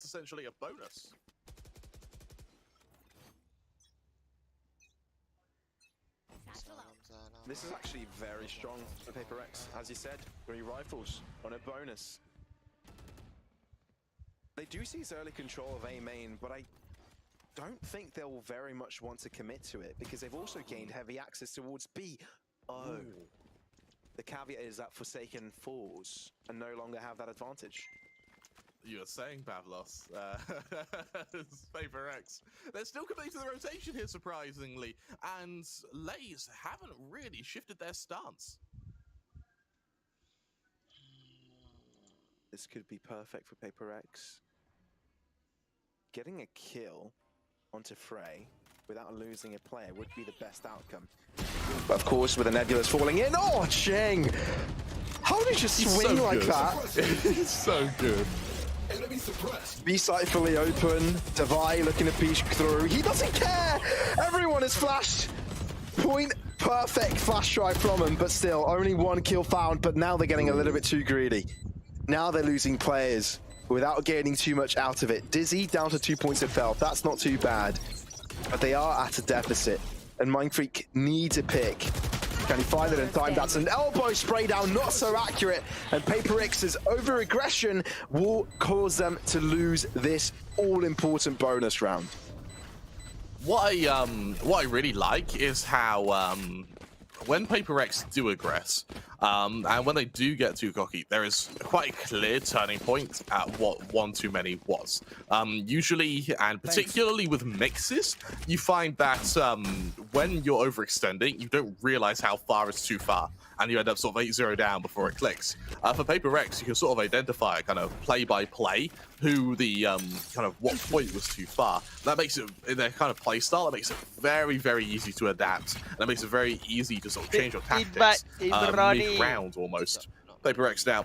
essentially a bonus. This is actually very strong for Paper X. As you said, 3 rifles on a bonus. They do seize early control of A main, but I don't think they'll very much want to commit to it because they've also gained heavy access towards B. Oh. Ooh. The caveat is that Forsaken falls and no longer have that advantage. You were saying, Pavlos, Paper X. They're still completing the rotation here, surprisingly, and Lays haven't really shifted their stance. This could be perfect for Paper X. Getting a kill onto Frey without losing a player would be the best outcome. But of course, with the Nebulas falling in, oh, Cheng! How did you swing so like that? He's so good. B site fully open. Davai looking to peek through. He doesn't care! Everyone is flashed! Point perfect flash drive from him, but still, only 1 kill found, but now they're getting a little bit too greedy. Now they're losing players without gaining too much out of it. Dizzy down to 2 points of health. That's not too bad. But they are at a deficit, and Mindfreak needs a pick. Can he find it in time? That's an elbow spray down, not so accurate. And Paper X's over-aggression will cause them to lose this all-important bonus round. What I really like is how when Paper X do aggress, and when they do get too cocky, there is quite a clear turning point at what one too many was. Usually, and particularly with mixes, you find that when you're overextending, you don't realize how far is too far, and you end up sort of 8-0 down before it clicks. For Paper X, you can sort of identify kind of play by play who the kind of what point was too far. That makes it, in their kind of play style, that makes it very, very easy to adapt, and it makes it very easy to sort of change your tactics mid-round almost. Paper X now,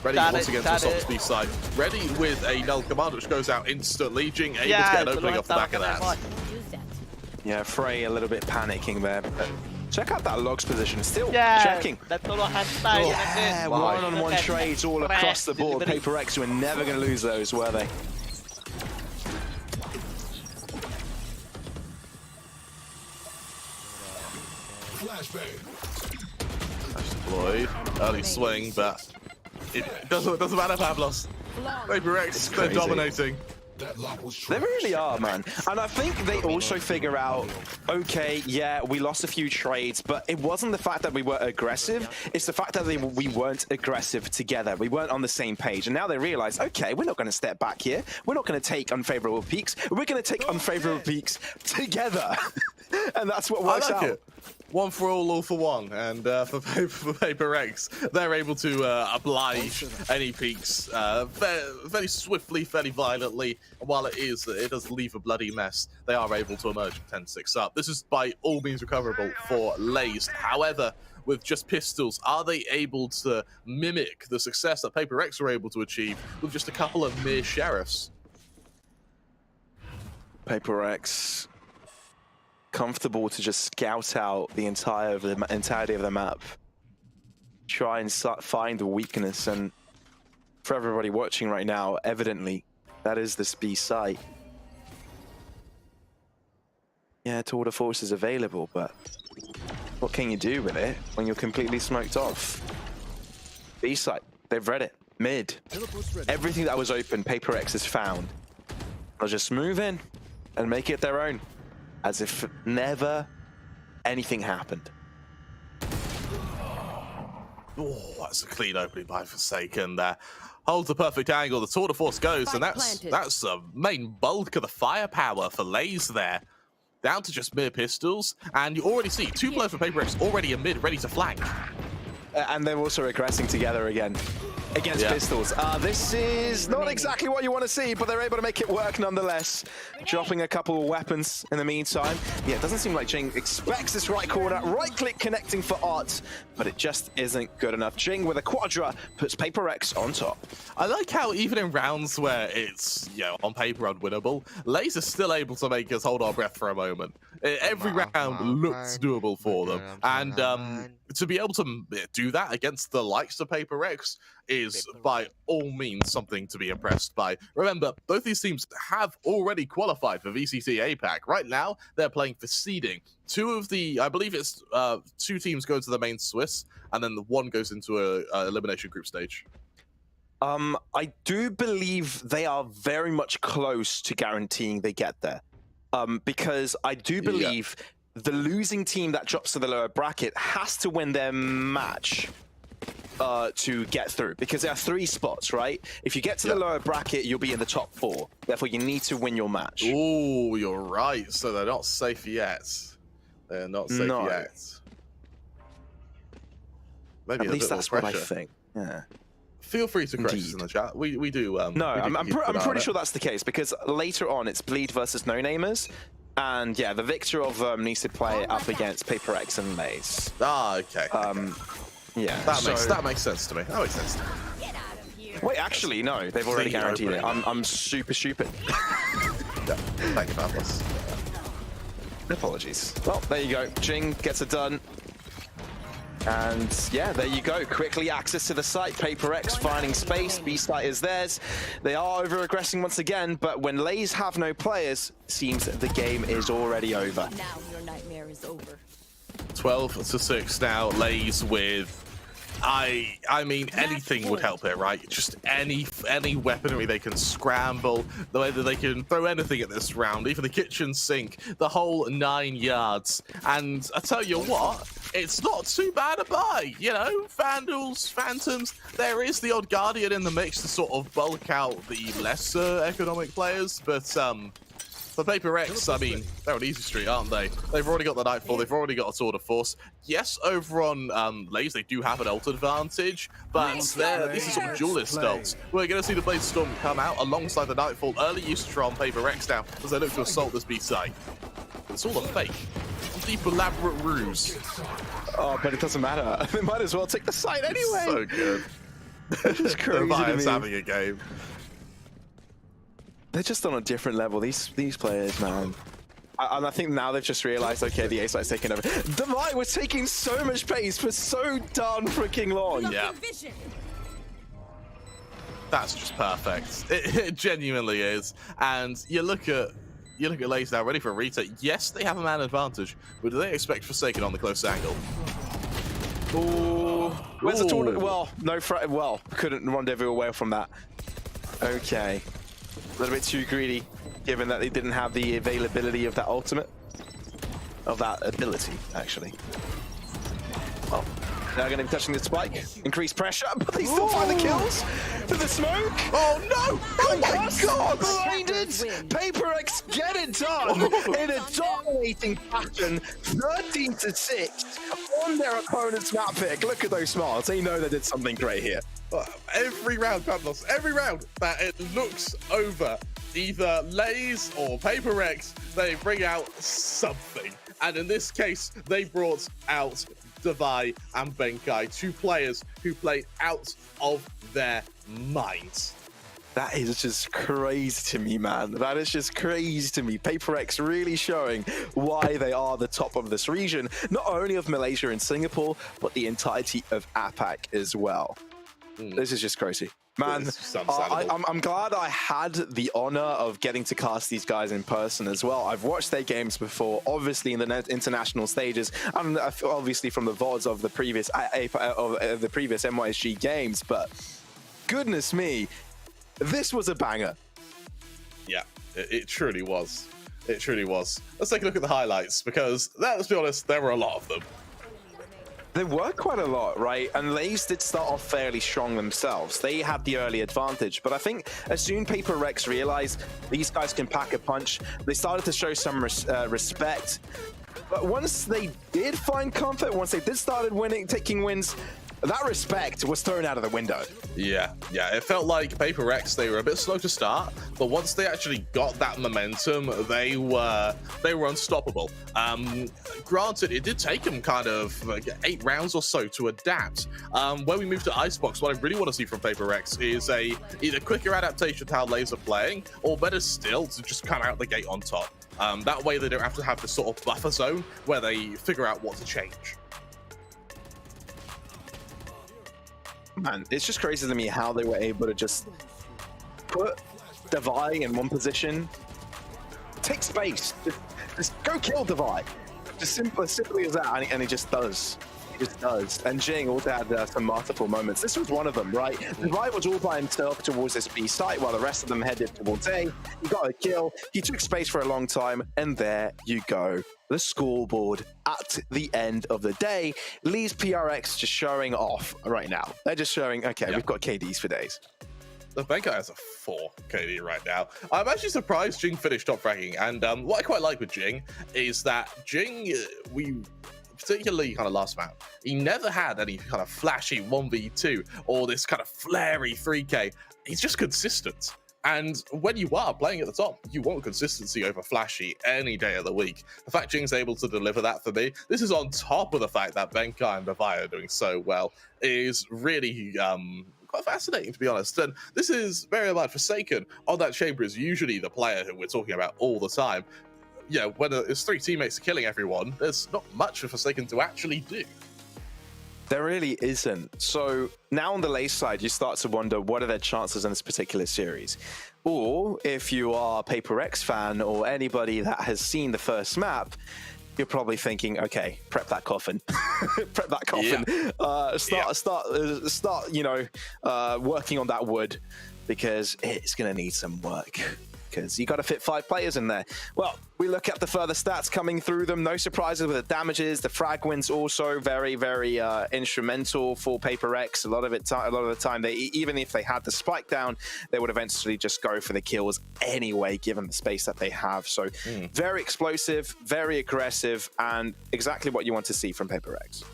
ready once again to assault the speed side. Ready with a null command which goes out instantly. Jing able to get an opening off the back of that. Yeah, Frey a little bit panicking there. But check out that logs position, still checking. Yeah, one-on-one trades all across the board. Paper X were never going to lose those, were they? Deployed, early swing, but it doesn't matter, Pavlos. Paper X, they're dominating. They really are, man. And I think they also figure out, okay, yeah, we lost a few trades, but it wasn't the fact that we were aggressive, it's the fact that we weren't aggressive together. We weren't on the same page. And now they realize, okay, we're not going to step back here. We're not going to take unfavorable peaks. We're going to take unfavorable peaks together. And that's what works out. It. One for all for one, and for Paper X, they're able to oblige any peaks very swiftly, fairly violently. And while it does leave a bloody mess, they are able to emerge 10-6 up. This is by all means recoverable for Lays. However, with just pistols, are they able to mimic the success that Paper X were able to achieve with just a couple of mere sheriffs? Paper X comfortable to just scout out the entirety of the map, try and find the weakness, and for everybody watching right now, evidently that is this B site. Yeah, tour de force is available, but what can you do with it when you're completely smoked off? B site, they've read it. Mid, everything that was open, Paper X has found. They'll just move in and make it their own, as if never anything happened. Oh, that's a clean opening by Forsaken there. Holds the perfect angle, the tour de force goes, and that's the main bulk of the firepower for Lays there. Down to just mere pistols, and you already see 2 players for Paper X already in mid, ready to flank. And they're also aggressing together again against pistols. This is not exactly what you want to see, but they're able to make it work nonetheless. Dropping a couple of weapons in the meantime. Yeah, it doesn't seem like Jing expects this right corner. Right click connecting for Art, but it just isn't good enough. Jing with a quadra puts Paper X on top. I like how even in rounds where it's, on paper unwinnable, Lays is still able to make us hold our breath for a moment. Every round looks doable for them. And to be able to do do that against the likes of Paper X is by all means something to be impressed by. Remember, both these teams have already qualified for VCT APAC. Right now, they're playing for seeding. Two of the, I believe it's 2 teams go to the main Swiss, and then the one goes into a elimination group stage. I do believe they are very much close to guaranteeing they get there. Because I do believe the losing team that drops to the lower bracket has to win their match to get through, because there are 3 spots, right? If you get to the lower bracket, you'll be in the top 4. Therefore, you need to win your match. Oh, you're right. So they're not safe yet. They're not safe yet. Maybe at least that's what I think. Yeah. Feel free to correct us in the chat. We do. No, I'm pretty sure that's the case, because later on it's Bleed versus No Namers. And yeah, the victor of needs to play up against Paper X and Lays. Ah, okay. Yeah, that makes sense to me. That makes sense to me. Wait, actually, no, they've already guaranteed it. I'm super stupid. Thank you, Pablos. Apologies. Well, there you go. Jing gets it done. And yeah, there you go. Quickly access to the site. Paper X finding space. B-site is theirs. They are over-aggressing once again, but when Lays have no players, seems the game is already over. Now your nightmare is over. 12-6 now. Lays with, I mean, anything would help here, right? Just any weaponry they can scramble, the way that they can throw anything at this round, even the kitchen sink, the whole 9 yards. And I tell you what, it's not too bad a buy, you know? Vandals, Phantoms, there is the odd Guardian in the mix to sort of bulk out the lesser economic players, but for Paper X, I mean, they're on easy street, aren't they? They've already got the Nightfall, they've already got a Sword of Force. Yes, over on Lays, they do have an ult advantage, but these are sort of duelist ults. We're going to see the Blade Storm come out alongside the Nightfall. Early usage from Paper X now as they look to assault this B site. It's all a fake. Deep elaborate ruse. Oh, but it doesn't matter. They might as well take the site anyway. So good. It's just crazy to me. Having a game. They're just on a different level. These players, man. And I think now they've just realized, okay, the A site's taking over. Divine was taking so much pace for so darn freaking long. Yeah. That's just perfect. It genuinely is. And you look at Lays now ready for a retake. Yes, they have a man advantage, but do they expect Forsaken on the close angle? Ooh. Where's the tournament? Well, couldn't rendezvous away from that. Okay. A little bit too greedy, given that they didn't have the availability of that ultimate. Of that ability, actually. Well, they're going to be touching the spike. Increased pressure, but they still find the kills. To the smoke. Oh no! Oh my god! Blinded! Paper X get it done in a dominating fashion. 13-6 on their opponent's map pick. Look at those smiles. They know they did something great here. Every round, Pablos, every round that it looks over either Lays or Paper X, they bring out something. And in this case, they brought out Divai and Benkai, 2 players who played out of their minds. That is just crazy to me, man. That is just crazy to me. Paper X really showing why they are the top of this region, not only of Malaysia and Singapore, but the entirety of APAC as well. This is just crazy. Man, I'm glad I had the honor of getting to cast these guys in person as well. I've watched their games before, obviously in the international stages, and obviously from the VODs of the previous MYSG games, but goodness me, this was a banger. Yeah, it truly was. It truly was. Let's take a look at the highlights, because let's be honest, there were a lot of them. There were quite a lot, right? And Lays did start off fairly strong themselves. They had the early advantage, but I think as soon Paper X realized these guys can pack a punch, they started to show some respect. But once they did find comfort, once they did started winning, taking wins, that respect was thrown out of the window. Yeah, it felt like Paper X, they were a bit slow to start, but once they actually got that momentum, they were unstoppable. Granted, it did take them kind of like 8 rounds or so to adapt. When we move to Icebox, what I really want to see from Paper X is either quicker adaptation to how Lays are playing, or better still, to just come out the gate on top. That way they don't have to have this sort of buffer zone where they figure out what to change. Man, it's just crazy to me how they were able to just put Devi in one position, take space, just go kill Devi. Just simply as that, and he just does. He just does. And Jing also had some multiple moments. This was one of them, right? Devi was all by himself towards this B site while the rest of them headed towards A. He got a kill. He took space for a long time, and there you go. The scoreboard at the end of the day leaves PRX just showing off right now. They're just showing, okay, we've got KDs for days. The Benkai has a 4 KD right now. I'm actually surprised Jing finished top fraging, and what I quite like with Jing is that Jing, particularly kind of last map, he never had any kind of flashy 1v2 or this kind of flary 3K. He's just consistent. And when you are playing at the top, you want consistency over flashy any day of the week. The fact Jing's able to deliver that for me, this is on top of the fact that Benkai and Devi are doing so well, is really quite fascinating, to be honest. And this is very much Forsaken on that chamber is usually the player who we're talking about all the time. Yeah, when it's 3 teammates killing everyone, there's not much for Forsaken to actually do. There really isn't. So now on the late side, you start to wonder what are their chances in this particular series. Or if you are a PaperX fan or anybody that has seen the first map, you're probably thinking, okay, prep that coffin, prep that coffin. Yeah. Start, you know, working on that wood because it's going to need some work. Because you got to fit 5 players in there. Well, we look at the further stats coming through them. No surprises with the damages. The frag wins also very, very instrumental for PaperX. A lot of the time, they even if they had the spike down, they would eventually just go for the kills anyway, given the space that they have. So very explosive, very aggressive, and exactly what you want to see from PaperX.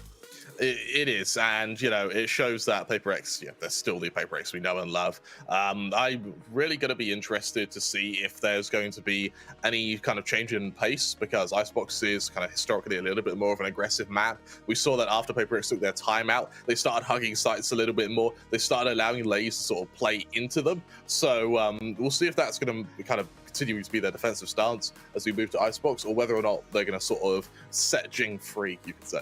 It is, and you know, it shows that PaperX, they're still the PaperX we know and love. I'm really going to be interested to see if there's going to be any kind of change in pace, because Icebox is kind of historically a little bit more of an aggressive map. We saw that after PaperX took their time out, they started hugging sites a little bit more. They started allowing lanes to sort of play into them. So we'll see if that's going to kind of continue to be their defensive stance as we move to Icebox, or whether or not they're going to sort of set Jing free, you could say.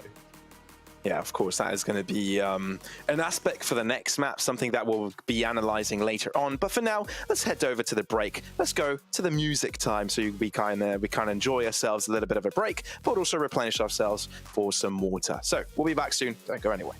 Yeah, of course, that is going to be an aspect for the next map, something that we'll be analyzing later on. But for now, let's head over to the break. Let's go to the music time, so we kind of enjoy ourselves a little bit of a break, but also replenish ourselves for some water. So we'll be back soon. Don't go anywhere.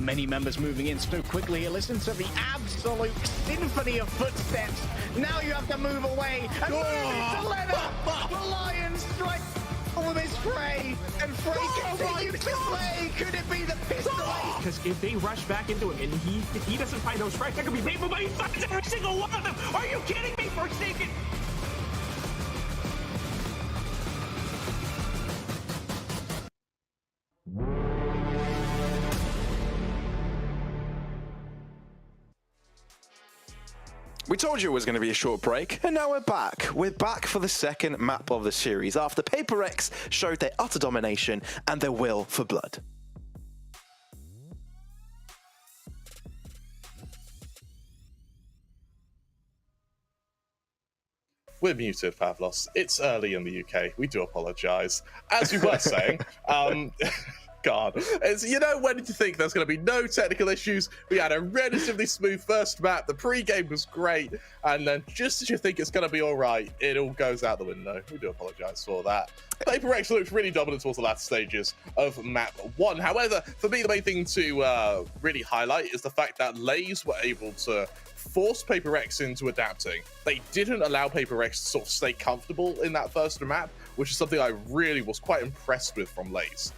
Many members moving in so quickly. Listen to the absolute symphony of footsteps. Now you have to move away and move into Leonard. The Lion strike with his Frey, and Frey continues to play. Could it be the pistol? Because if they rush back into him and he doesn't find those strikes, that could be painful, but he finds every single one of them. Are you kidding me, Forsaken? We told you it was going to be a short break, and now we're back. We're back for the second map of the series after PaperX showed their utter domination and their will for blood. We're muted, Pavlos. It's early in the UK. We do apologise. As we were saying, God, it's, you know, when did you think there's going to be no technical issues? We had a relatively smooth first map. The pre-game was great, and then just as you think it's going to be all right, it all goes out the window. We do apologise for that. PaperX looked really dominant towards the latter stages of map 1. However, for me, the main thing to really highlight is the fact that Lays were able to force PaperX into adapting. They didn't allow PaperX to sort of stay comfortable in that first map, which is something I really was quite impressed with from Lays.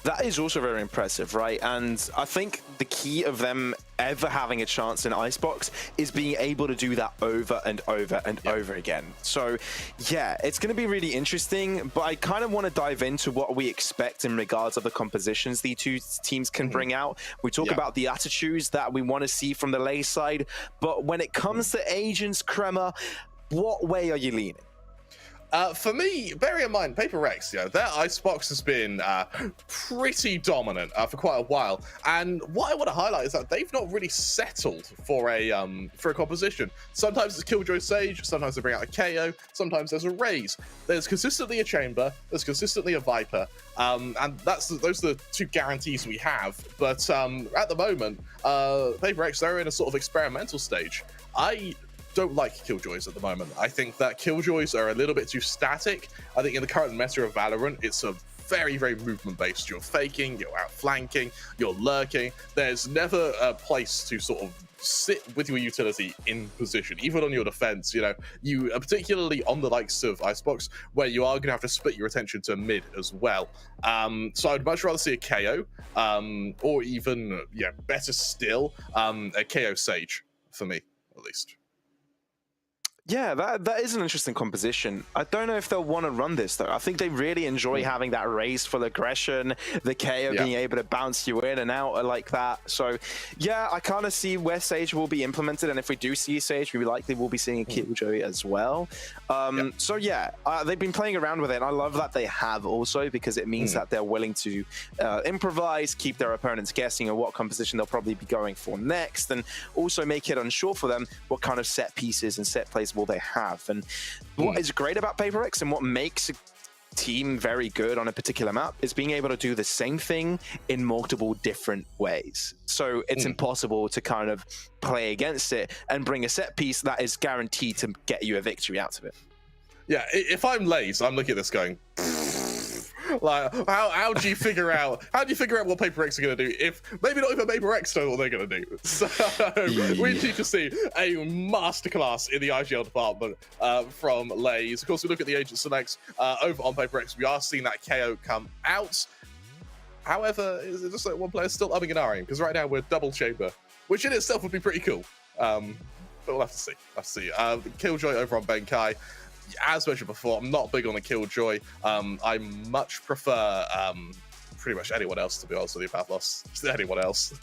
That is also very impressive, right? And I think the key of them ever having a chance in Icebox is being able to do that over and over and over again. So yeah, it's going to be really interesting, but I kind of want to dive into what we expect in regards of the compositions the two teams can bring out. We talk about the attitudes that we want to see from the Lay side, but when it comes to Agents, Crema, what way are you leaning? For me, bear in mind, PaperX, you know, their Icebox has been pretty dominant for quite a while. And what I want to highlight is that they've not really settled for a composition. Sometimes it's Killjoy Sage, sometimes they bring out a KO, sometimes there's a Raze. There's consistently a Chamber, there's consistently a Viper, and those are the two guarantees we have. But at the moment, PaperX, they're in a sort of experimental stage. I don't like Killjoys at the moment. I think that Killjoys are a little bit too static. I think in the current meta of Valorant, it's a very, very movement-based. You're faking, you're outflanking, you're lurking. There's never a place to sort of sit with your utility in position, even on your defense. You know, you particularly on the likes of Icebox, where you are going to have to split your attention to mid as well. So I'd much rather see a KO, or even, yeah, better still, a KO Sage for me, at least. Yeah, that is an interesting composition. I don't know if they'll want to run this, though. I think they really enjoy having that race full aggression, the KO being able to bounce you in and out like that. So, yeah, I kind of see where Sage will be implemented, and if we do see Sage, we likely will be seeing a Killjoy as well. So, yeah, they've been playing around with it, and I love that they have also, because it means that they're willing to improvise, keep their opponents guessing on what composition they'll probably be going for next, and also make it unsure for them what kind of set pieces and set plays will they have. And what is great about PaperX and what makes a team very good on a particular map is being able to do the same thing in multiple different ways. So it's impossible to kind of play against it and bring a set piece that is guaranteed to get you a victory out of it. Yeah, if I'm Lays, I'm looking at this going, like, how do you figure out what PaperX are going to do if maybe not even PaperX know what they're going to do? So we need to see a masterclass in the IGL department from Lays. Of course, we look at the agent selects over on PaperX. We are seeing that KO come out. However, is it just like one player still umming and ahhing? Because right now we're double chamber, which in itself would be pretty cool. But we'll have to see. Killjoy over on Benkai. As mentioned before, I'm not big on the Killjoy. I much prefer pretty much anyone else, to be honest with you, Pavlos. Just anyone else.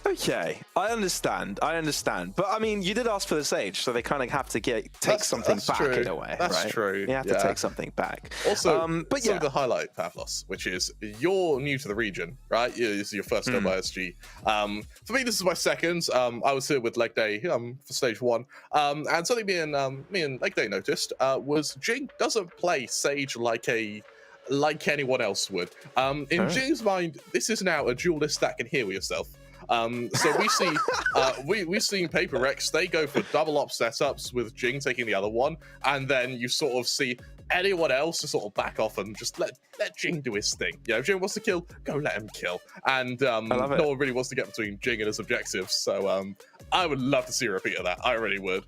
Okay, I understand. But I mean, you did ask for the Sage, so they kind of have to take something back true. in a way. That's right? true. You have to take something back. Also, but yeah, the highlight, Pavlos, which is you're new to the region, right? This is your first go by SG. For me, this is my second. I was here with Leg Day for stage 1, and something me and Leg Day noticed was Jing doesn't play Sage like anyone else would. In Jing's mind, this is now a duelist that can heal yourself. So we see we've seen PaperX, they go for double op setups with Jing taking the other one, and then you sort of see anyone else to sort of back off and just let Jing do his thing. You know, if Jing wants to kill, go let him kill. And no one really wants to get between Jing and his objectives. So I would love to see a repeat of that. I really would.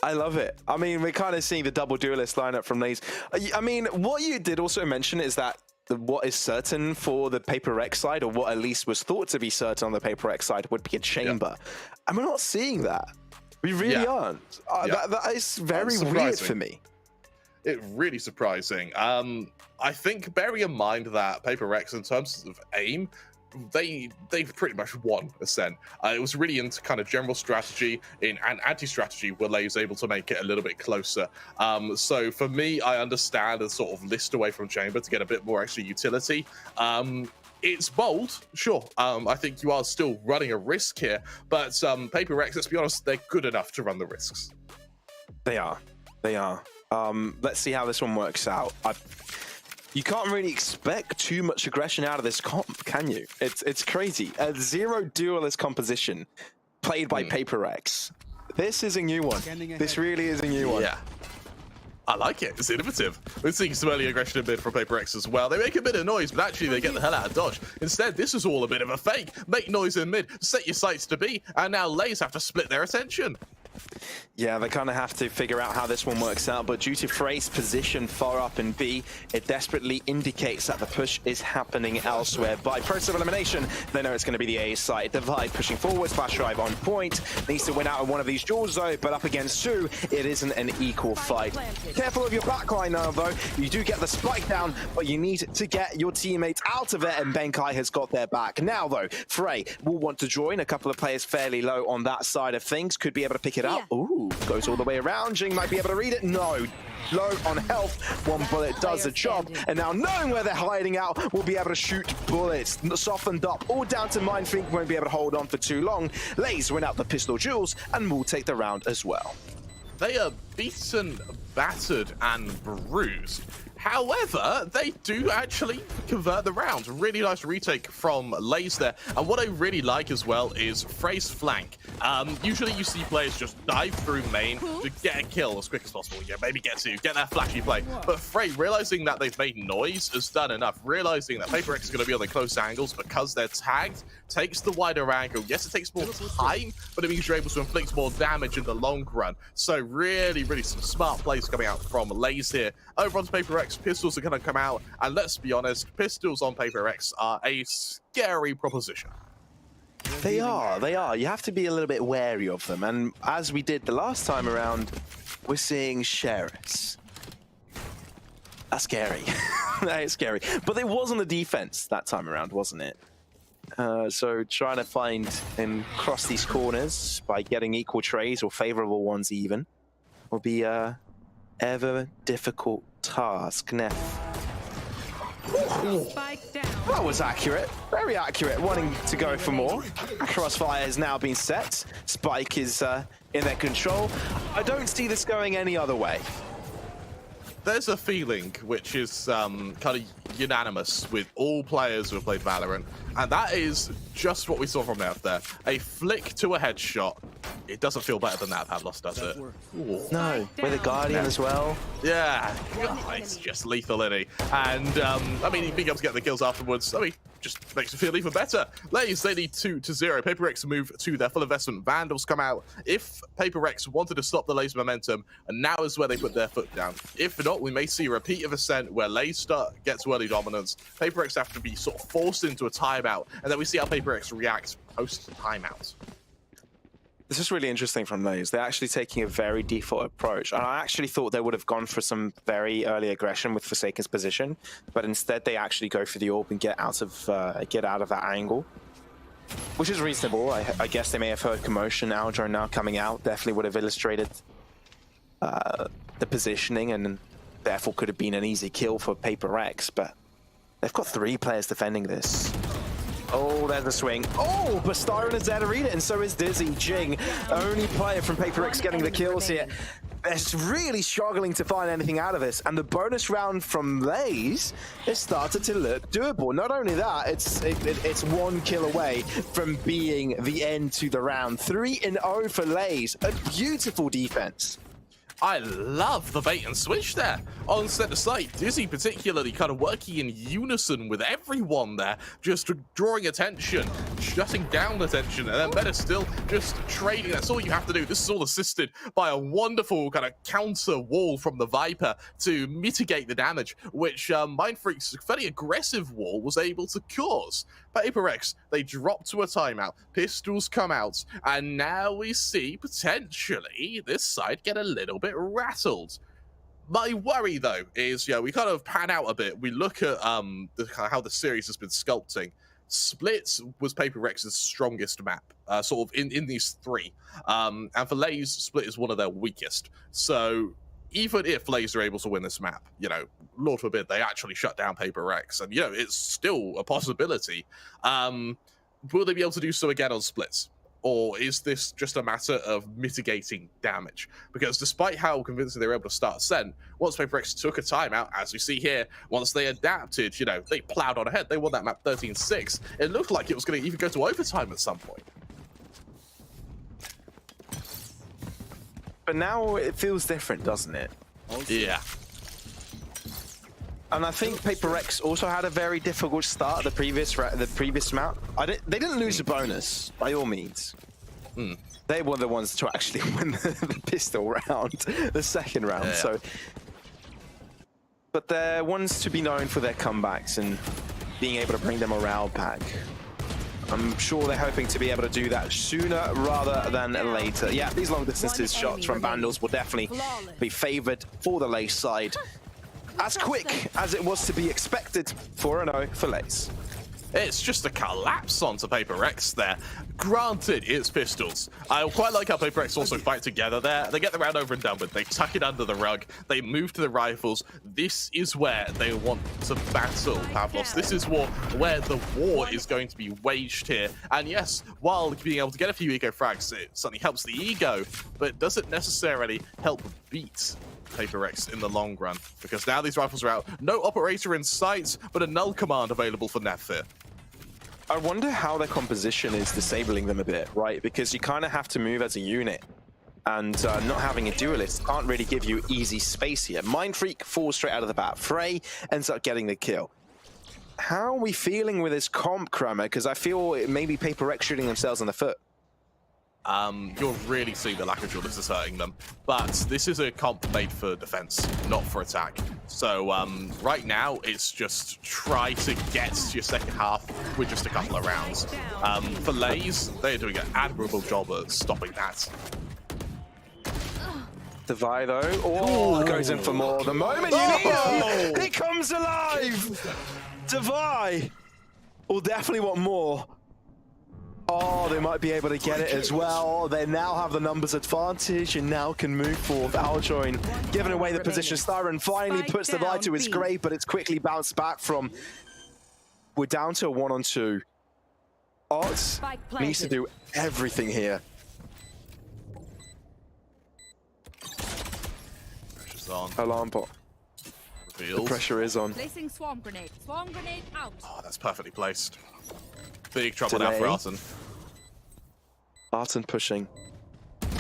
I love it. I mean, we're kind of seeing the double duelist lineup from Lays. I mean, what you did also mention is that what is certain for the Paper X side, or what at least was thought to be certain on the Paper X side, would be a chamber. And we're not seeing that. We really aren't. That is very weird for me. It's really surprising. I think bearing in mind that Paper X, in terms of aim, they've pretty much won Ascent. It was really into kind of general strategy and anti-strategy where they was able to make it a little bit closer. So for me, I understand a sort of list away from Chamber to get a bit more extra utility. It's bold, sure. I think you are still running a risk here, but Paper X, let's be honest, they're good enough to run the risks. They are. They are. Let's see how this one works out. You can't really expect too much aggression out of this comp, can you? It's crazy. A zero duelist composition played by Paper X. This is a new one. This really is a new one. Yeah. I like it. It's innovative. We're seeing some early aggression in mid from Paper X as well. They make a bit of noise, but actually they get the hell out of dodge. Instead, this is all a bit of a fake. Make noise in mid, set your sights to B, and now Lays have to split their attention. Yeah, they kind of have to figure out how this one works out, but due to Frey's position far up in B, it desperately indicates that the push is happening elsewhere. By process of elimination, they know it's going to be the A side. Divide pushing forward, flash drive on point, needs to win out of one of these duels though, but up against Su, it isn't an equal fight. Careful of your backline now though, you do get the spike down, but you need to get your teammates out of it, and Benkai has got their back. Now though, Frey will want to join, a couple of players fairly low on that side of things, could be able to pick it up. Ooh, goes all the way around. Jing might be able to read it. No. Low on health. One bullet does the job. And now knowing where they're hiding out, we'll be able to shoot bullets. Softened up. All down to Mindfreak. Won't be able to hold on for too long. Lays win out the pistol duels and will take the round as well. They are beaten, battered, and bruised. However, they do actually convert the round. Really nice retake from Lays there. And what I really like as well is Frey's flank. Usually you see players just dive through main to get a kill as quick as possible. Yeah, maybe get that flashy play. But Frey, realizing that they've made noise, has done enough. Realizing that Paper X is going to be on the close angles because they're tagged, takes the wider angle. Yes, it takes more time, but it means you're able to inflict more damage in the long run. So really, really some smart plays coming out from Lays here. Over onto Paper X, pistols are going to come out, and let's be honest, pistols on Paper X are a scary proposition. They are. You have to be a little bit wary of them, and as we did the last time around, we're seeing Sheriffs. That's scary. That is scary. But it was on the defense that time around, wasn't it? So trying to find and cross these corners by getting equal trays or favorable ones even will be a ever difficult task. Neff. That was accurate, very accurate, wanting to go for more. Crossfire has now been set. Spike is in their control. I don't see this going any other way. There's a feeling which is kind of unanimous with all players who have played Valorant, and that is just what we saw from Neff there. A flick to a headshot. It doesn't feel better than that, Padlos, does it? Ooh. No, with a Guardian as well. Yeah, it's just lethal, isn't he? And, I mean, he becomes getting the kills afterwards. I mean, just makes it feel even better. Lays, they need 2-0. Paper X move to their full investment. Vandals come out. If Paper X wanted to stop the Lays momentum, and now is where they put their foot down. If not, we may see a repeat of Ascent where Lays gets early dominance. Paper X have to be sort of forced into a timeout, and then we see how Paper X reacts post-timeout. This is really interesting from Lays. They're actually taking a very default approach. And I actually thought they would have gone for some very early aggression with Forsaken's position, but instead they actually go for the orb and get out of that angle, which is reasonable. I guess they may have heard commotion. Aldro now coming out definitely would have illustrated the positioning, and therefore could have been an easy kill for Paper X, but they've got 3 players defending this. Oh, there's a swing. Oh, but Styron is there to read it, and so is Dizzy. Jing, only player from Paper X getting the kills here. They're really struggling to find anything out of this, and the bonus round from Lays has started to look doable. Not only that, it's 1 kill away from being the end to the round. 3-0 for Lays. A beautiful defense. I love the bait and switch there on center site. Dizzy particularly kind of working in unison with everyone there, just drawing attention, shutting down attention, and then better still, just trading. That's all you have to do. This is all assisted by a wonderful kind of counter wall from the Viper to mitigate the damage, which Mindfreak's fairly aggressive wall was able to cause. PaperX, they drop to a timeout, pistols come out, and now we see potentially this side get a little bit rattled. My worry though is, we kind of pan out a bit. We look at how the series has been sculpting. Splits was PaperX's strongest map, sort of in these three. And for Lays, Split is one of their weakest. So even if Lays are able to win this map, Lord forbid they actually shut down PaperX, and it's still a possibility. Will they be able to do so again on Splits? Or is this just a matter of mitigating damage? Because despite how convincing they were able to start Ascent, once PaperX took a timeout, as we see here, once they adapted, they plowed on ahead. They won that map 13-6. It looked like it was going to even go to overtime at some point. But now it feels different, doesn't it? Yeah. And I think PaperX also had a very difficult start the previous map. They didn't lose a bonus, by all means. They were the ones to actually win the pistol round, the second round. Yeah. So, but they're ones to be known for their comebacks and being able to bring their morale back. I'm sure they're hoping to be able to do that sooner rather than later. Yeah, these long distances shots from Vandals will definitely be favored for the Lace side. As quick as it was to be expected for an O for Lace. It's just a collapse onto PaperX there. Granted, it's pistols. I quite like how PaperX also fight together there. They get the round over and done with. They tuck it under the rug. They move to the rifles. This is where they want to battle, Pavlos. This is where the war is going to be waged here. And yes, while being able to get a few eco frags, it certainly helps the ego, but it doesn't necessarily help beat PaperX in the long run, because now these rifles are out. No operator in sight, but a null command available for Netfear. I wonder how their composition is disabling them a bit, right? Because you kind of have to move as a unit, and not having a duelist can't really give you easy space here. Mindfreak falls straight out of the bat. Frey ends up getting the kill. How are we feeling with this comp, Kramer? Because I feel maybe PaperX shooting themselves in the foot. You're really seeing the lack of duelists hurting them, but this is a comp made for defense, not for attack. So right now, it's just try to get to your second half with just a couple of rounds. For Lays, they're doing an admirable job at stopping that. Devi though, goes in for more. The moment you need it, it comes alive! Devi will definitely want more. Oh, they might be able to get it as well. They now have the numbers advantage and now can move forth. Aljoin giving away the position. Styron finally puts the Devi to his grave, but it's quickly bounced back from... We're down to a 1-on-2. Ots needs to do everything here. Pressure's on. Alarm bot. Revealed. The pressure is on. Placing swarm grenade. Swarm grenade out. Oh, that's perfectly placed. Big trouble Delay. now for Arton. Arton pushing.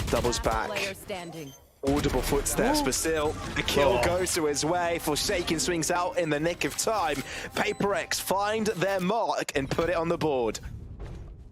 Doubles back. Player standing. Audible footsteps, but still, the kill goes to his way. Forsaken swings out in the nick of time. PaperX find their mark and put it on the board.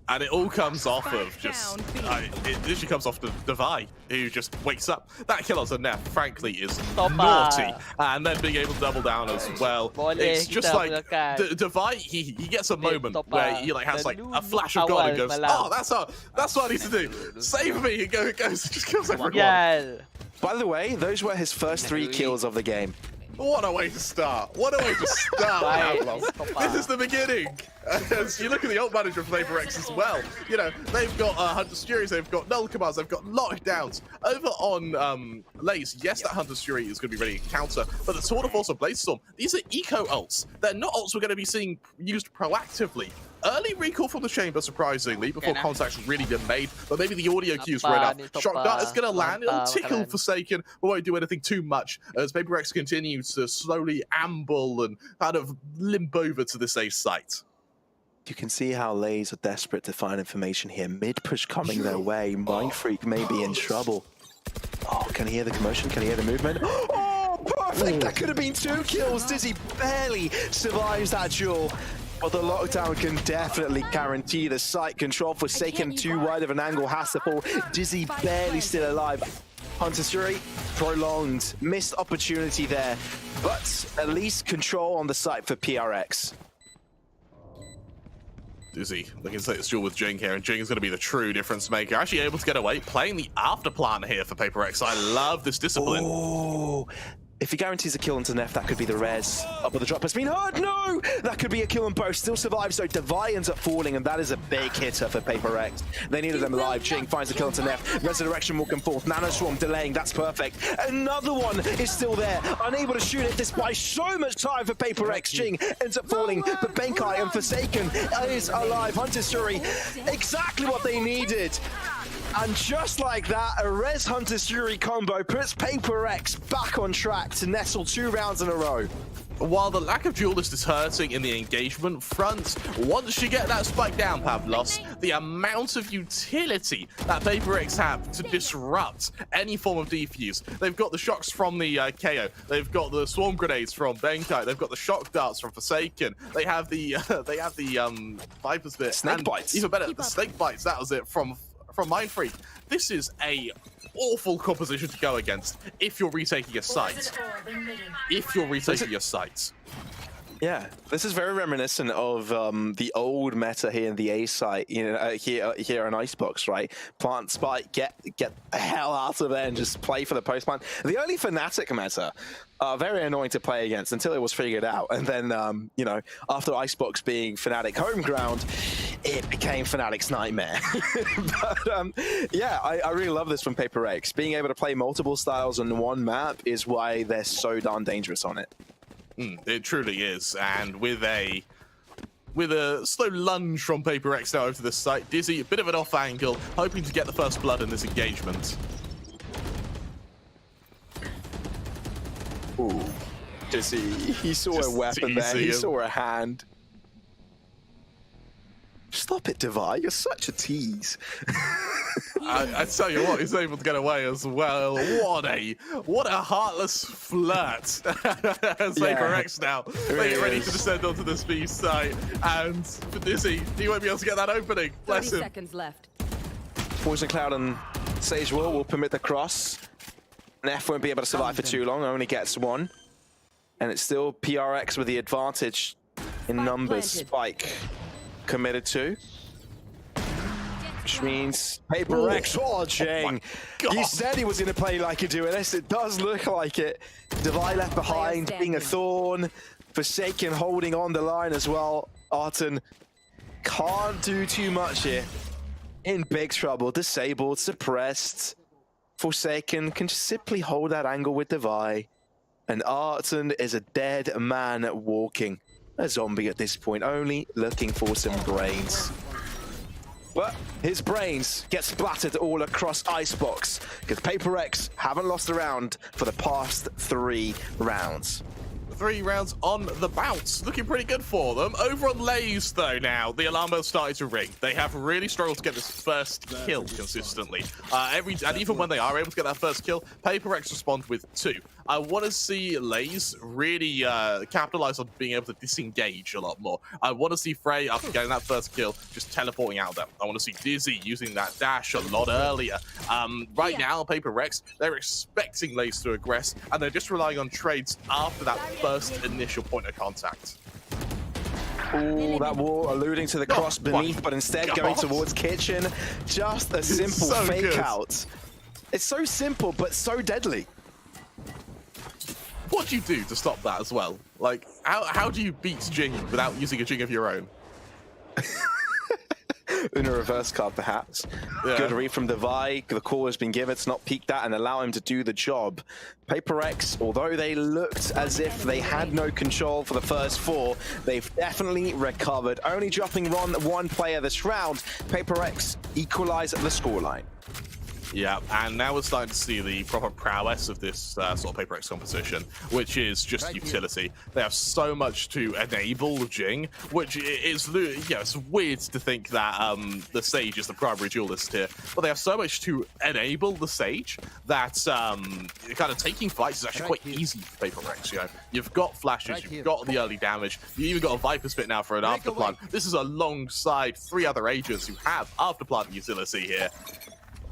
And it all comes off of just... it literally comes off the Devi, who just wakes up. That kill on Neff, frankly, is naughty. And then being able to double down as well. It's just like, Devi, he gets a moment where he has like a flash of God and goes, oh, that's what I need to do. Save me, and goes, just kills everyone. Yeah. By the way, those were his first 3 kills of the game. What a way to start. What a way to start, Pavlos. This is the beginning. As you look at the ult manager for PaperX as well, they've got Hunter's Furies, they've got null commands, they've got lockdowns. Over on Lace, yes, that Hunter's Fury is going to be ready to counter, but the Sword of Force of Blaze Storm, these are eco ults. They're not ults we're going to be seeing used proactively. Early recall from the chamber, surprisingly, before contact's really been made, but maybe the audio cues were enough. Shock Dart is going to land, it'll tickle Forsaken, but won't do anything too much as PaperX continues to slowly amble and kind of limp over to this A site. You can see how Lays are desperate to find information here. Mid push coming their way. Mindfreak may be in trouble. Oh, Can he hear the commotion? Can he hear the movement? Oh, perfect! That could have been 2 kills. Dizzy barely survives that duel. But the lockdown can definitely guarantee the site control. Forsaken too wide of an angle has to fall. Dizzy barely still alive. Hunter Fury, prolonged, missed opportunity there. But at least control on the site for PRX. Dizzy looking to take this duel with Jing here, and Jing is going to be the true difference maker. Actually able to get away, playing the afterplan here for PaperX. I love this discipline. Oh, if he guarantees a kill into Neff, that could be the res. Up with the drop has been heard. No, that could be a kill on both. Still survives, so Devi ends up falling, and that is a big hitter for PaperX. They needed them alive. Jing finds the kill into Neff. Resurrection will come forth. Nanoswarm delaying. That's perfect. Another one is still there, unable to shoot it despite so much time for PaperX. Jing ends up falling, but Benkai and Forsaken is alive. Hunter Fury, exactly what they needed. And just like that, a Res Hunter Fury combo puts PaperX back on track to nestle 2 rounds in a row. While the lack of duelist is hurting in the engagement front, once you get that spike down, Pavlos, the amount of utility that PaperX have to disrupt any form of defuse. They've got the shocks from the KO. They've got the swarm grenades from Benkai. They've got the shock darts from Forsaken. They have the Viper's bit. Snake bites. Even better, the snake bites. That was it from Mind Freak. This is a awful composition to go against if you're retaking a site. If you're retaking your site. Yeah, this is very reminiscent of the old meta here in the A site, you know, here on Icebox, right? Plant spike, get the hell out of there and just play for the post plant. The early Fnatic meta, very annoying to play against until it was figured out, and then you know, after Icebox being Fnatic home ground, it became Fnatic's nightmare. But yeah, I really love this from PaperX. Being able to play multiple styles on one map is why they're so darn dangerous on it. It truly is, and with a slow lunge from PaperX now over to this site, Dizzy, a bit of an off angle, hoping to get the first blood in this engagement. Ooh, Dizzy, he saw a weapon there, he saw a hand. Stop it, Devi, you're such a tease. I tell you what, he's able to get away as well. What a heartless flirt. As PaperX now, they get ready to descend onto this B site, and for Dizzy, he won't be able to get that opening. Bless 30 him. seconds left. Poison Cloud and Sage will permit the cross. Neff won't be able to survive for too long, only gets 1. And it's still PRX with the advantage in numbers. Planted. Spike committed to. Which means PaperX. Oh, Jing. You said he was going to play like a duelist. It does look like it. Devi left behind, being a thorn. Forsaken holding on the line as well. Arton can't do too much here. In big trouble. Disabled, suppressed. Forsaken can just simply hold that angle with Devi. And Arton is a dead man walking. A zombie at this point, only looking for some brains. But his brains get splattered all across Icebox, because PaperX haven't lost a round for the past 3 rounds. 3 rounds on the bounce. Looking pretty good for them. Over on Lays, though, now, the alarm bell started to ring. They have really struggled to get this first kill consistently. And even when they are able to get that first kill, PaperX responds with 2. I want to see Lays really capitalize on being able to disengage a lot more. I want to see Frey, after getting that first kill, just teleporting out there. I want to see Dizzy using that dash a lot earlier. Right now, PaperX, they're expecting Lays to aggress, and they're just relying on trades after that first initial point of contact. Oh, that wall alluding to the cross beneath, but instead going towards Kitchen. Just a simple so fake good. out. It's so simple, but so deadly. What do you do to stop that as well? Like, how do you beat Jing without using a Jing of your own? In a reverse card, perhaps. Yeah. Good read from Devi. The call has been given to not peek that and allow him to do the job. PaperX, although they looked as if they had no control for the first 4, they've definitely recovered. Only dropping one player this round, PaperX equalize the scoreline. Yeah, and now we're starting to see the proper prowess of this sort of Paper X competition, which is just utility. They have so much to enable Jing, which is, it's weird to think that the Sage is the primary duelist here, but they have so much to enable the Sage that kind of taking fights is actually quite easy for Paper X. You've got flashes, you've got the early damage, you even got a Viper Spit now for an afterplant. This is alongside 3 other agents who have afterplant utility here.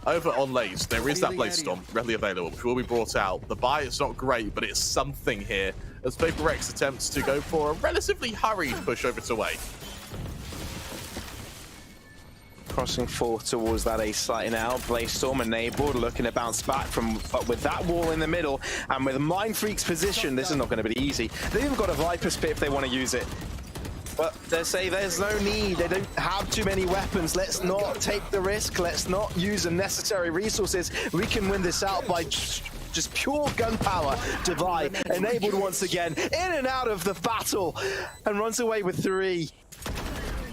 Over on Lays, there is that Blaze Storm readily available, which will be brought out. The buy is not great, but it's something here as Paper X attempts to go for a relatively hurried push over to A. Crossing forth towards that A site now. Blaze Storm enabled, looking to bounce back from, but with that wall in the middle and with Mind Freak's position, this is not going to be easy. They've even got a Viper Spit if they want to use it. But they say there's no need, they don't have too many weapons, let's not take the risk, let's not use unnecessary resources. We can win this out by just pure gunpowder. Divide, enabled once again, in and out of the battle, and runs away with 3.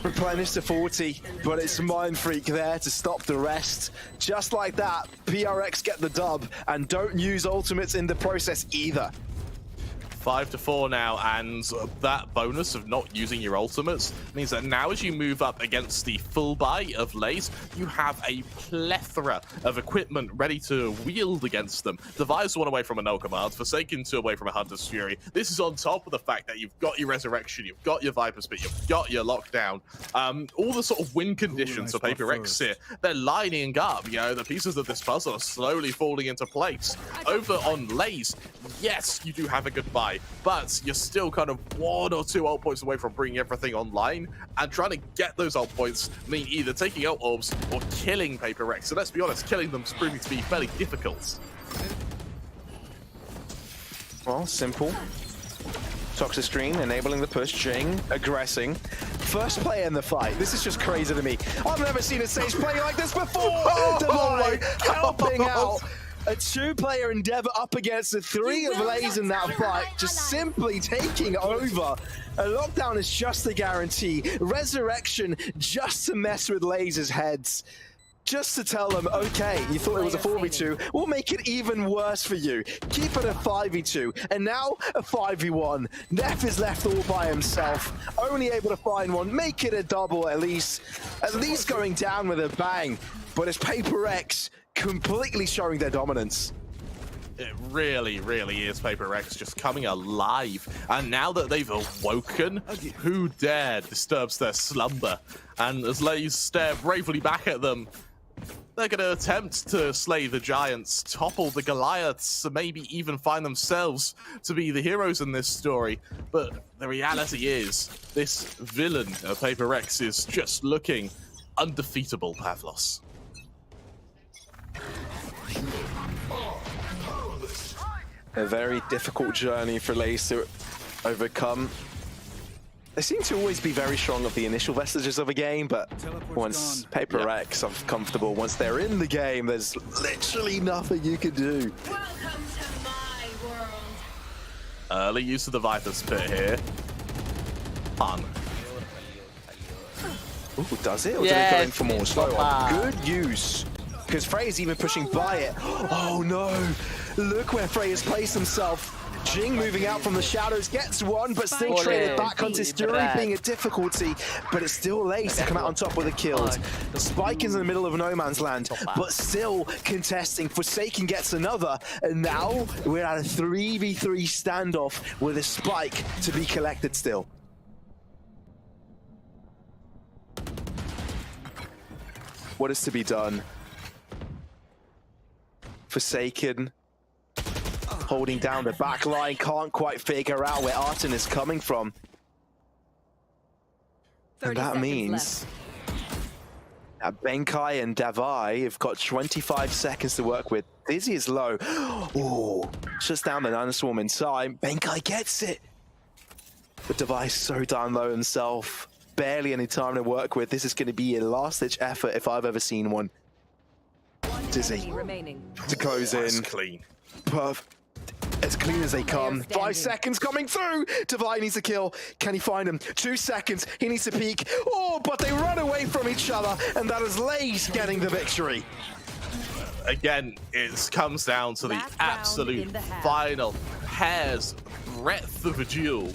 Replenished to 40, but it's Mind Freak there to stop the rest. Just like that, PRX get the dub, and don't use ultimates in the process either. 5-4 now, and that bonus of not using your ultimates means that now as you move up against the full buy of Lays, you have a plethora of equipment ready to wield against them. Device 1 away from a null command, Forsaken 2 away from a Hunter's Fury. This is on top of the fact that you've got your Resurrection, you've got your Viper Spit, you've got your Lockdown. All the sort of win conditions for Paper X here, they're lining up. The pieces of this puzzle are slowly falling into place. Over on Lays, yes, you do have a good buy, but you're still kind of 1 or 2 ult points away from bringing everything online, and trying to get those ult points mean either taking out orbs or killing Paper X. So let's be honest, killing them is proving to be fairly difficult. Well, simple. Toxic Screen enabling the push, Jing aggressing. First player in the fight. This is just crazy to me. I've never seen a Sage play like this before! Divide helping out. A 2-player Endeavor up against a 3 of Lays in that fight, just simply taking over. A Lockdown is just a guarantee. Resurrection just to mess with Lays' heads. Just to tell them, okay, you thought it was a 4v2, we'll make it even worse for you. Keep it a 5v2, and now a 5v1. Neff is left all by himself, only able to find one, make it a double at least going down with a bang. But it's Paper X completely showing their dominance. It really, really is Paper X just coming alive. And now that they've awoken, who dare disturbs their slumber? And as Lays stare bravely back at them, they're going to attempt to slay the giants, topple the Goliaths, maybe even find themselves to be the heroes in this story. But the reality is, this villain of Paper X is just looking undefeatable, Pavlos. A very difficult journey for Lays to overcome. They seem to always be very strong of the initial vestiges of a game, but once Paper X are comfortable, once they're in the game, there's literally nothing you can do. Welcome to my world. Early use of the Viper Spit here. Fun. Ooh, does it? Or do they go in for more slow on? Good use. Because Frey's even pushing by it. Oh no! Look where Frey has placed himself. Jing moving out from the shadows, gets one, but still traded back onto Fury being a difficulty, but it's still Lays to come out on top with a kill. Spike is in the middle of no man's land, but still contesting. Forsaken gets another, and now we're at a 3v3 standoff with a Spike to be collected still. What is to be done? Forsaken holding down the back line, can't quite figure out where Arton is coming from. And that means that Benkai and Davai have got 25 seconds to work with. Dizzy is low. Oh, shuts down the Nanoswarm in time. Benkai gets it. But Davai is so down low himself. Barely any time to work with. This is going to be a last-ditch effort if I've ever seen one. Dizzy to close in. That's clean. Perfect. As clean as they come. 5 seconds coming through. Divide needs a kill. Can he find him? 2 seconds. He needs to peek. Oh, but they run away from each other, and that is Lays getting the victory. again, it comes down to the Last round absolute in the half. final hair's breadth of a duel.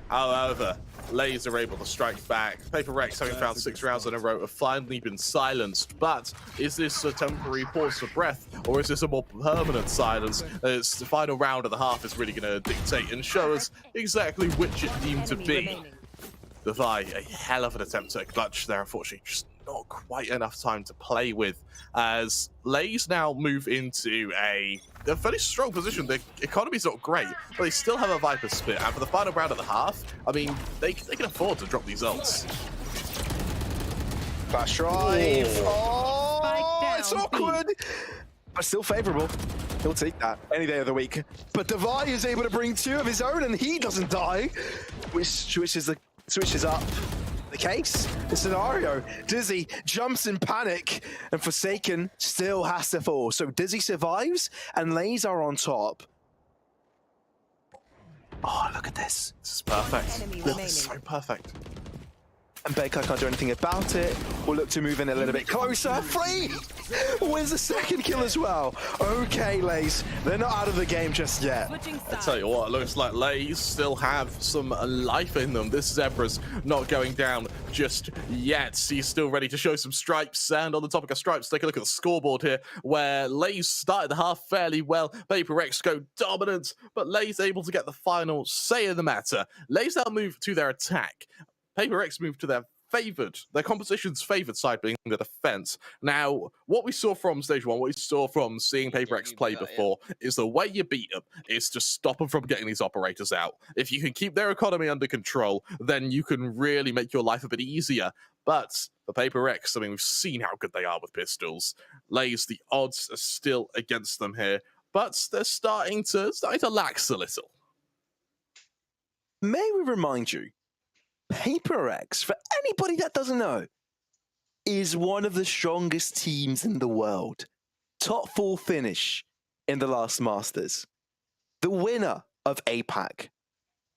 However, Lays are able to strike back. Paper Rex, having found 6 rounds in a row, have finally been silenced. But is this a temporary pause for breath, or is this a more permanent silence? As the final round of the half is really going to dictate and show us exactly which it deemed to Enemy be. remaining. Devi, a hell of an attempt at a clutch there, unfortunately. Just not quite enough time to play with, as Lays now move into a fairly strong position. The economy's not great, but they still have a Viper Spit, and for the final round of the half, I mean, they can afford to drop these ults. Flash drive. Oh, Spike it's down, awkward, but still favorable. He'll take that any day of the week. But Devi is able to bring 2 of his own, and he doesn't die, which switches up the case, the scenario. Dizzy jumps in panic, and Forsaken still has to fall. So Dizzy survives, and Lays are on top. Oh, look at this. This is perfect. Enemy This remaining. is so perfect. And Baker can't do anything about it. We'll look to move in a little bit closer. Free wins the second kill as well. Okay, Lays, they're not out of the game just yet. Switching I sides. tell you what, it looks like Lays still have some life in them. This Zebra's not going down just yet. He's still ready to show some stripes. And on the topic of stripes, take a look at the scoreboard here, where Lays started the half fairly well. Paper Rex go dominant, but Lays able to get the final say in the matter. Lays now move to their attack. Paper X moved to their composition's favored side being the defense. Now, what we saw from stage 1, what we saw from seeing Paper X play before, is the way you beat them is to stop them from getting these operators out. If you can keep their economy under control, then you can really make your life a bit easier. But for Paper X, I mean, we've seen how good they are with pistols. Lays, the odds are still against them here, but they're starting to lax a little. May we remind you, Paper X, for anybody that doesn't know, is one of the strongest teams in the world. Top 4 finish in the last Masters. The winner of APAC.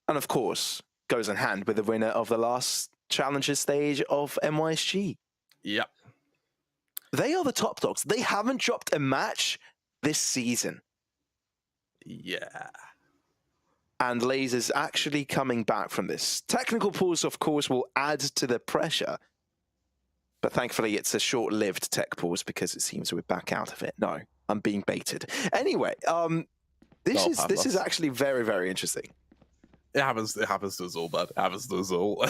And of course, goes in hand with the winner of the last Challenger stage of MYSG. Yep. They are the top dogs. They haven't dropped a match this season. Yeah. And Lays is actually coming back from this. Technical pause, of course, will add to the pressure. But thankfully, it's a short-lived tech pause because it seems we're back out of it. No, I'm being baited. Anyway, this is actually very, very interesting. It happens to us all, bud. It happens to us all.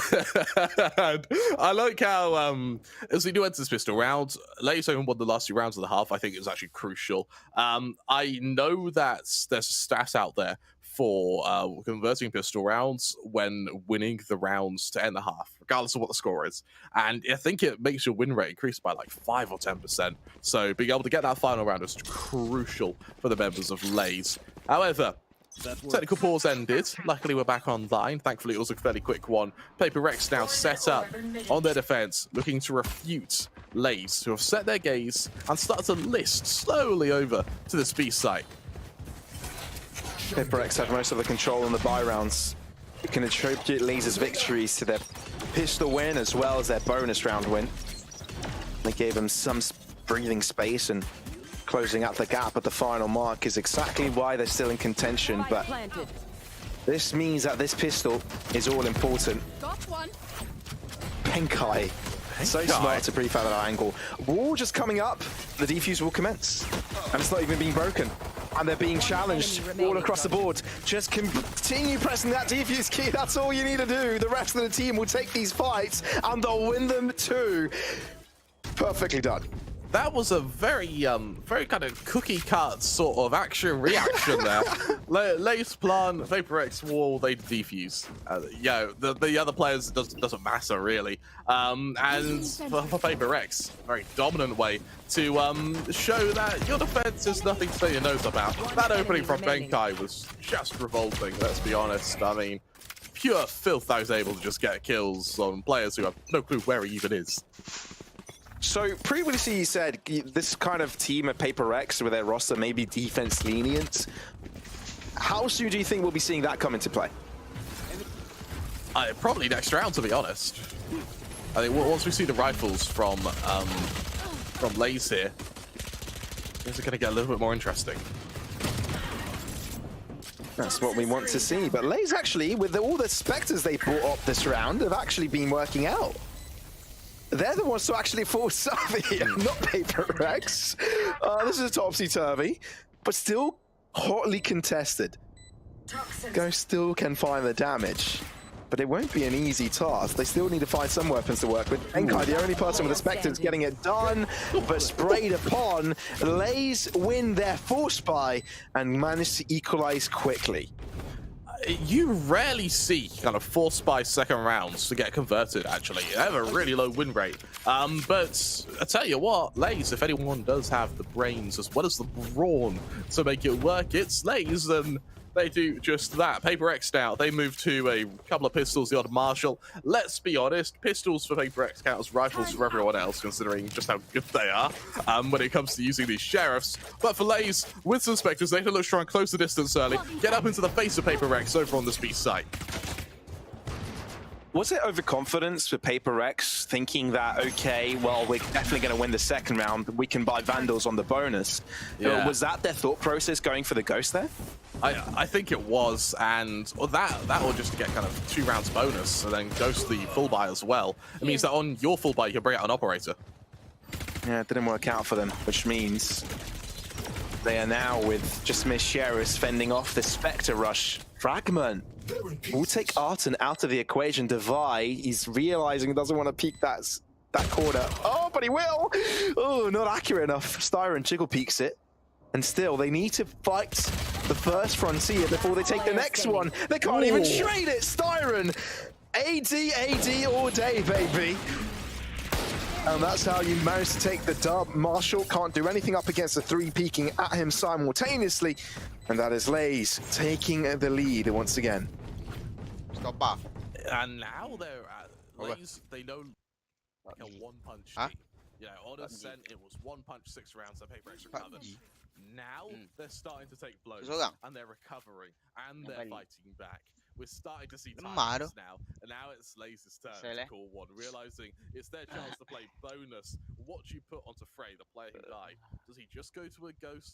And I like how, as we do enter this pistol round, Lays only won the last 2 rounds of the half. I think it was actually crucial. I know that there's stats out there for converting pistol rounds when winning the rounds to end the half, regardless of what the score is. And I think it makes your win rate increase by like 5 or 10%. So being able to get that final round is crucial for the members of Lays. However, technical pause ended. Luckily, we're back online. Thankfully, it was a fairly quick one. Paper Rex now set up on their defense, looking to refute Lays, who have set their gaze and started to list slowly over to this B site. Paper X have most of the control on the buy rounds. It can attribute Lays' victories to their pistol win as well as their bonus round win. They gave him some breathing space, and closing out the gap at the final mark is exactly why they're still in contention. But Planted. this means that this pistol is all important. Got one. Penkai. So smart to prefab that angle. Wall just coming up. The defuse will commence. And it's not even being broken. And they're being challenged all across the board. Just continue pressing that defuse key. That's all you need to do. The rest of the team will take these fights and they'll win them too. Perfectly done. That was a very kind of cookie cut sort of action reaction there. Lace plant, Vapor X wall, they defuse. The other players doesn't matter really. And for Vapor X, very dominant way to show that your defense is nothing to say your nose about. That opening from Benkai was just revolting. Let's be honest. I mean, pure filth. I was able to just get kills on players who have no clue where he even is. So previously you said this kind of team at Paper X with their roster may be defense lenient. How soon do you think we'll be seeing that come into play? Probably next round, to be honest. I think once we see the rifles from Lays here, Is it going to get a little bit more interesting? That's what we want to see. But Lay's actually, with all the Spectres they brought up this round, have actually been working out. They're the ones who actually force Survey, not PaperX. This is a topsy-turvy, but still hotly contested. Ghost still can find the damage, but it won't be an easy task. They still need to find some weapons to work with. Enkai, the only person with the Spectres getting it done, but sprayed upon. Lays win their force buy and manage to equalize quickly. You rarely see kind of force by second rounds to get converted, actually. They have a really low win rate. But I tell you what, Lays, if anyone does have the brains as well as the brawn to make it work, it's Lays, and they do just that. PaperX now, they move to a couple of pistols, the odd Marshall. Let's be honest, pistols for PaperX count as rifles for everyone else, considering just how good they are when it comes to using these sheriffs. But for Lays, with some Spectres, they can look strong, close the distance early, get up into the face of PaperX over on this B site. Was it overconfidence with PaperX, thinking that, okay, well, we're definitely going to win the second round, we can buy Vandals on the bonus? Yeah. Was that their thought process going for the Ghost there? I think it was, and that or just to get kind of 2 rounds bonus, and then Ghost the full buy as well. It means that on your full buy, you can bring out an Operator. Yeah, it didn't work out for them, which means they are now with just Miss Sheriff fending off the Spectre rush. Fragment. We'll take Arton out of the equation. Devi, he's realizing he doesn't want to peek that corner. Oh, but he will! Oh, not accurate enough. Styron Jiggle peeks it. And still, they need to fight the first Frontier before they take the next one. They can't even trade it! Styron! AD all day, baby! And that's how you manage to take the dub. Marshall can't do anything up against the 3 peeking at him simultaneously. And that is Lays taking the lead once again. Stop off. And now they're at Lays, they know like a 1-punch team. You know, on Ascent, it was 1 punch, 6 rounds, so PaperX recovered. Now they're starting to take blows, and they're recovering, and they're fighting back. We're starting to see times now, and now it's Lays' turn to call one, realizing it's their chance to play bonus. What do you put onto Frey, the player who died? Does he just go to a Ghost?